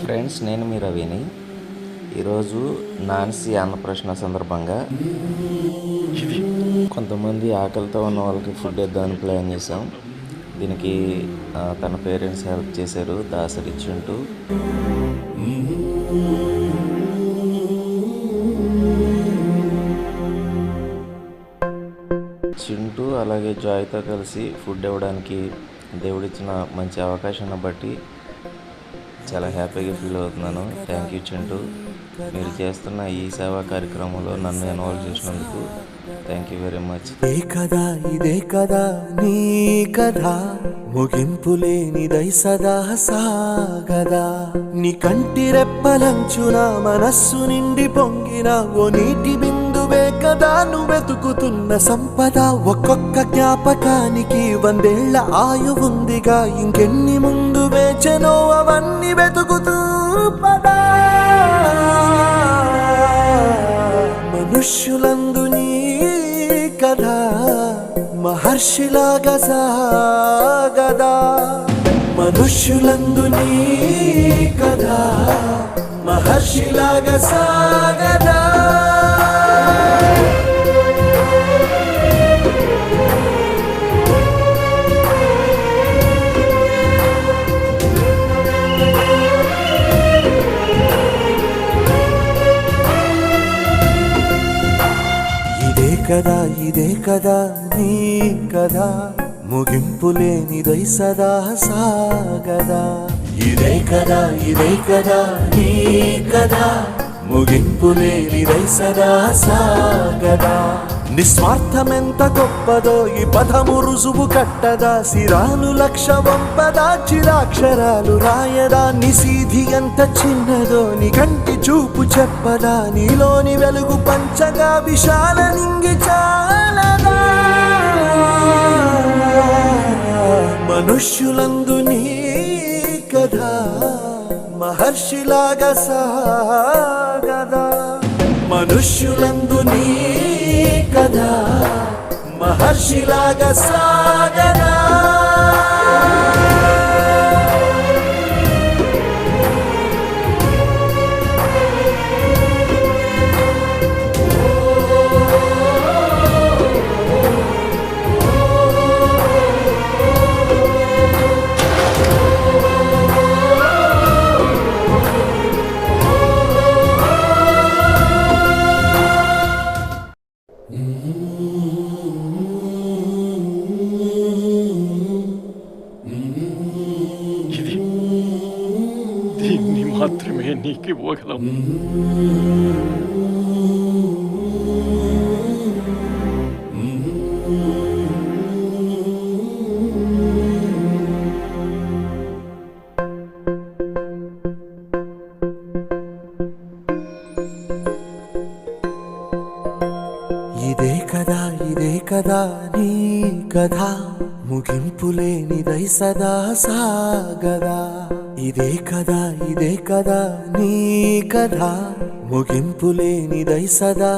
Friends, నేను మీ రవిని. ఈరోజు నాన్సీ అన్నప్రాసన సందర్భంగా కొంతమంది ఆకలితో ఉన్న వాళ్ళకి ఫుడ్ ఇద్దామని ప్లాన్ చేసాం. దీనికి తన పేరెంట్స్ హెల్ప్ చేశారు, దాసరి చింటూ. చింటూ అలాగే జాయ్తో కలిసి ఫుడ్ ఇవ్వడానికి దేవుడిచ్చిన మంచి అవకాశాన్ని బట్టి చాలా హ్యాపీగా ఫీల్ అవుతున్నాను. Thank you Chintu. మీరు చేస్తున్న ఈ సేవా కార్యక్రమంలో నన్ను ఇన్వాల్వ్ చేసినందుకు థ్యాంక్ యూ వెరీ మచ్. ఇదే కదా నీ కథ, ముగింపు లేనిదై సదా సాగదా. నీ కంటి రెప్పలంచున మనస్సు నిండి పొంగిన ఓ నీటి బిందువే కదా నువ్వెతుకుతున్న సంపద. ఒక్కొక్క జ్ఞాపకానికి 100 ఏళ్ల ఆయువుందిగా, ఇంకెన్ని ముందు వేచెనో అవన్నీ వెతుకుతూ పదా. మనుష్యులందు నీ కథ మహర్షిలాగా సాగదా. మనుష్యులందు నీ కథ మహర్షిలాగా సాగదా. ఇదే కదా నీ కదా, ముగింపు లేనిదై సదా సాగదా. ఇదే కదా నీ కదా, ముగింపు లేనిదై సదా సాగదా. నిస్వార్థమెంత గొప్పదో ఈ పదము రుజువు కట్టదా. సిరాలు లక్ష వంపదా, చిరాక్షరాలు రాయదా. నిశీధి ఎంత చిన్నదో నీ కంటి చూపు చెప్పదా. నీలోని వెలుగు పంచగా విశాల నింగి చాలదా. మనుష్యులందు నీ కథ మహర్షిలాగా సాగదా. మనుష్యులందు నీ కథ మహర్షిలాగా సాగదా. దీన్ని మాత్రమే నీకు ఇవ్వగలం. ఇదే కదా నీ కథ, ముగింపు లేనిదై సదా సాగదా. ఇదే కదా నీ కథ, ముగింపు లేనిదై సదా